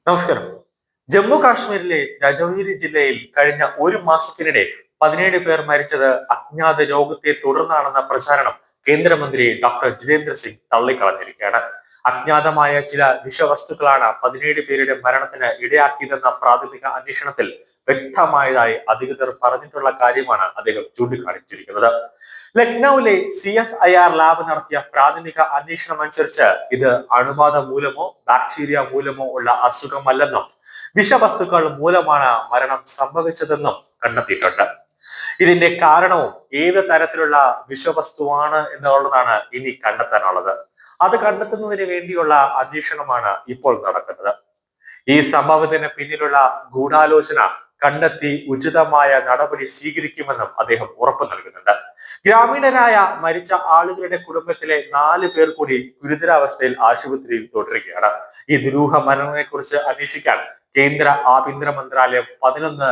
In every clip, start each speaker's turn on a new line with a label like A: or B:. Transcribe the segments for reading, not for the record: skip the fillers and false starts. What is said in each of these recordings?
A: നമസ്കാരം. ജമ്മു കാശ്മീരിലെ രജൌരി ജില്ലയിൽ കഴിഞ്ഞ ഒരു മാസത്തിനിടെ 17 പേർ മരിച്ചത് അജ്ഞാത രോഗത്തെ തുടർന്നാണെന്ന പ്രചാരണം കേന്ദ്രമന്ത്രി ഡോക്ടർ ജിതേന്ദ്ര സിംഗ് തള്ളിക്കളഞ്ഞിരിക്കുകയാണ്. അജ്ഞാതമായ ചില വിഷവസ്തുക്കളാണ് 17 പേരുടെ മരണത്തിന് ഇടയാക്കിയതെന്ന പ്രാഥമിക അന്വേഷണത്തിൽ വ്യക്തമായതായി അധികൃതർ പറഞ്ഞിട്ടുള്ള കാര്യമാണ് അദ്ദേഹം ചൂണ്ടിക്കാണിച്ചിരിക്കുന്നത്. ലക്നൌവിലെ CSIR ലാബ് നടത്തിയ പ്രാഥമിക അന്വേഷണം അനുസരിച്ച് ഇത് അണുബാധ മൂലമോ ബാക്ടീരിയ മൂലമോ ഉള്ള അസുഖമല്ലെന്നും വിഷവസ്തുക്കൾ മൂലമാണ് മരണം സംഭവിച്ചതെന്നും കണ്ടെത്തിയിട്ടുണ്ട്. ഇതിന്റെ കാരണവും ഏത് തരത്തിലുള്ള വിഷവസ്തുവാണ് എന്നുള്ളതാണ് ഇനി കണ്ടെത്താനുള്ളത്. അത് കണ്ടെത്തുന്നതിന് വേണ്ടിയുള്ള അന്വേഷണമാണ് ഇപ്പോൾ നടക്കുന്നത്. ഈ സംഭവത്തിന് പിന്നിലുള്ള ഗൂഢാലോചന കണ്ടെത്തി ഉചിതമായ നടപടി സ്വീകരിക്കുമെന്നും അദ്ദേഹം ഉറപ്പു നൽകുന്നുണ്ട്. ഗ്രാമീണരായ മരിച്ച ആളുകളുടെ കുടുംബത്തിലെ 4 പേർ കൂടി ഗുരുതരാവസ്ഥയിൽ ആശുപത്രിയിൽ തുടരുകയാണ്. ഈ ദുരൂഹ മരണങ്ങളെ കുറിച്ച് അന്വേഷിക്കാൻ കേന്ദ്ര ആഭ്യന്തര മന്ത്രാലയം 11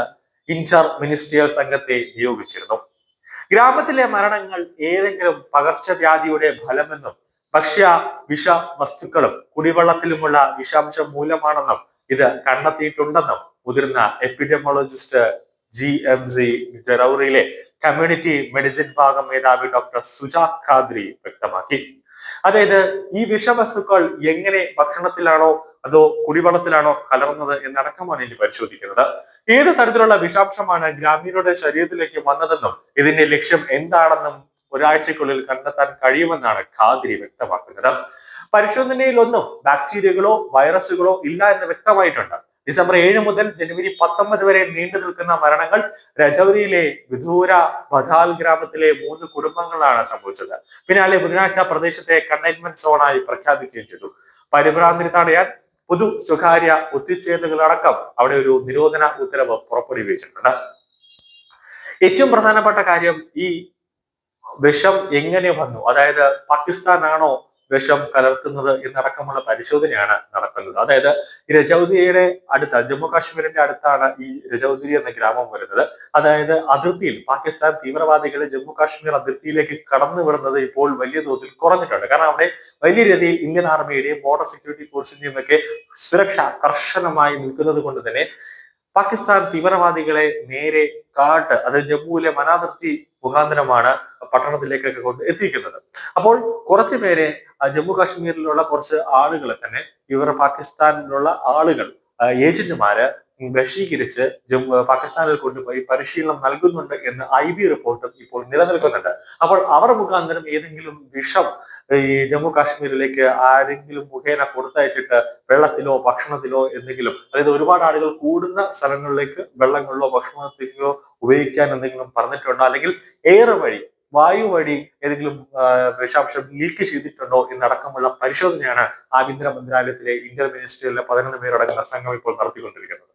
A: ഇന്റർ മിനിസ്ട്രിയൽ സംഘത്തെ നിയോഗിച്ചിരുന്നു. ഗ്രാമത്തിലെ മരണങ്ങൾ ഏതെങ്കിലും പകർച്ചവ്യാധിയുടെ ഫലമെന്നും ഭക്ഷ്യ വിഷ വസ്തുക്കളും കുടിവെള്ളത്തിലുമുള്ള വിഷാംശം മൂലമാണെന്നും ഇത് കണ്ടെത്തിയിട്ടുണ്ടെന്നും മുതിർന്ന എപ്പിഡെമോളജിസ്റ്റ് GMC ജറൌറിയിലെ കമ്മ്യൂണിറ്റി മെഡിസിൻ ഭാഗം മേധാവി ഡോക്ടർ സുജാ ഖാദ്രി വ്യക്തമാക്കി. അതായത് ഈ വിഷവസ്തുക്കൾ എങ്ങനെ ഭക്ഷണത്തിലാണോ അതോ കുടിവെള്ളത്തിലാണോ കലർന്നത് എന്നടക്കമാണ് ഇനി പരിശോധിക്കുന്നത്. ഏത് തരത്തിലുള്ള വിഷാംശമാണ് ഗ്രാമീണരുടെ ശരീരത്തിലേക്ക് വന്നതെന്നും ഇതിന്റെ ലക്ഷ്യം എന്താണെന്നും ഒരാഴ്ചക്കുള്ളിൽ കണ്ടെത്താൻ കഴിയുമെന്നാണ് ഖാദ്രി വ്യക്തമാക്കുന്നത്. പരിശോധനയിലൊന്നും ബാക്ടീരിയകളോ വൈറസുകളോ ഇല്ല എന്ന് വ്യക്തമായിട്ടുണ്ട്. ഡിസംബർ 7 മുതൽ ജനുവരി 19 വരെ നീണ്ടു നിൽക്കുന്ന മരണങ്ങൾ രജൌരിയിലെ വിദൂര ബദാൽ ഗ്രാമത്തിലെ 3 കുടുംബങ്ങളാണ് സംഭവിച്ചത്. പിന്നാലെ ബുധനാഴ്ച പ്രദേശത്തെ കണ്ടെയ്ൻമെന്റ് സോണായി പ്രഖ്യാപിക്കുകയും ചെയ്തു. പരിഭ്രാന്തി തടയാൻ പൊതു സ്വകാര്യ ഒത്തുചേരലുകളടക്കം അവിടെ ഒരു നിരോധന ഉത്തരവ് പുറപ്പെടുവിച്ചിട്ടുണ്ട്. ഏറ്റവും പ്രധാനപ്പെട്ട കാര്യം ഈ വിഷം എങ്ങനെ വന്നു, അതായത് പാകിസ്ഥാനാണോ വിഷം കലർത്തുന്നത് എന്നടക്കമുള്ള പരിശോധനയാണ് നടത്തുന്നത്. അതായത് ഈ രജൌരിയുടെ അടുത്ത ജമ്മു കാശ്മീരിന്റെ അടുത്താണ് ഈ രജൌരി എന്ന ഗ്രാമം വരുന്നത്. അതായത് അതിർത്തിയിൽ പാകിസ്ഥാൻ തീവ്രവാദികളെ ജമ്മു കാശ്മീർ അതിർത്തിയിലേക്ക് കടന്നു വിടുന്നത് ഇപ്പോൾ വലിയ തോതിൽ കുറഞ്ഞിട്ടുണ്ട്. കാരണം അവിടെ വലിയ രീതിയിൽ ഇന്ത്യൻ ആർമിയുടെയും ബോർഡർ സെക്യൂരിറ്റി ഫോഴ്സിന്റെയും ഒക്കെ സുരക്ഷ കർശനമായി നിൽക്കുന്നത് കൊണ്ട് തന്നെ പാകിസ്ഥാൻ തീവ്രവാദികളെ നേരെ കാട്ട് അത് ജമ്മുവിലെ വനാതിർത്തി മുഖാന്തരമാണ് പട്ടണത്തിലേക്കൊക്കെ കൊണ്ട് എത്തിക്കുന്നത്. അപ്പോൾ കുറച്ചു പേരെ ജമ്മു കാശ്മീരിലുള്ള കുറച്ച് ആളുകളെ തന്നെ ഇവർ പാകിസ്ഥാനിലുള്ള ആളുകൾ ഏജന്റുമാര് വശീകരിച്ച് പാകിസ്ഥാനിൽ കൊണ്ടുപോയി പരിശീലനം നൽകുന്നുണ്ട് എന്ന് IB റിപ്പോർട്ടും ഇപ്പോൾ നിലനിൽക്കുന്നുണ്ട്. അപ്പോൾ അവർ മുഖാന്തരം ഏതെങ്കിലും വിഷം ഈ ജമ്മു കാശ്മീരിലേക്ക് ആരെങ്കിലും മുഖേന കൊടുത്തയച്ചിട്ട് വെള്ളത്തിലോ ഭക്ഷണത്തിലോ എന്തെങ്കിലും, അതായത് ഒരുപാട് ആളുകൾ കൂടുന്ന സ്ഥലങ്ങളിലേക്ക് വെള്ളങ്ങളിലോ ഭക്ഷണത്തിലോ ഉപയോഗിക്കാൻ എന്തെങ്കിലും പറഞ്ഞിട്ടുണ്ടോ, അല്ലെങ്കിൽ എയർ വഴി വായു വഴി ഏതെങ്കിലും വിഷാംശം ലീക്ക് ചെയ്തിട്ടുണ്ടോ എന്നടക്കമുള്ള പരിശോധനയാണ് ആഭ്യന്തര മന്ത്രാലയത്തിലെ ഇന്റർ മിനിസ്ട്രിയിലെ 11 പേരടങ്ങുന്ന സംഘം ഇപ്പോൾ നടത്തിക്കൊണ്ടിരിക്കുന്നത്.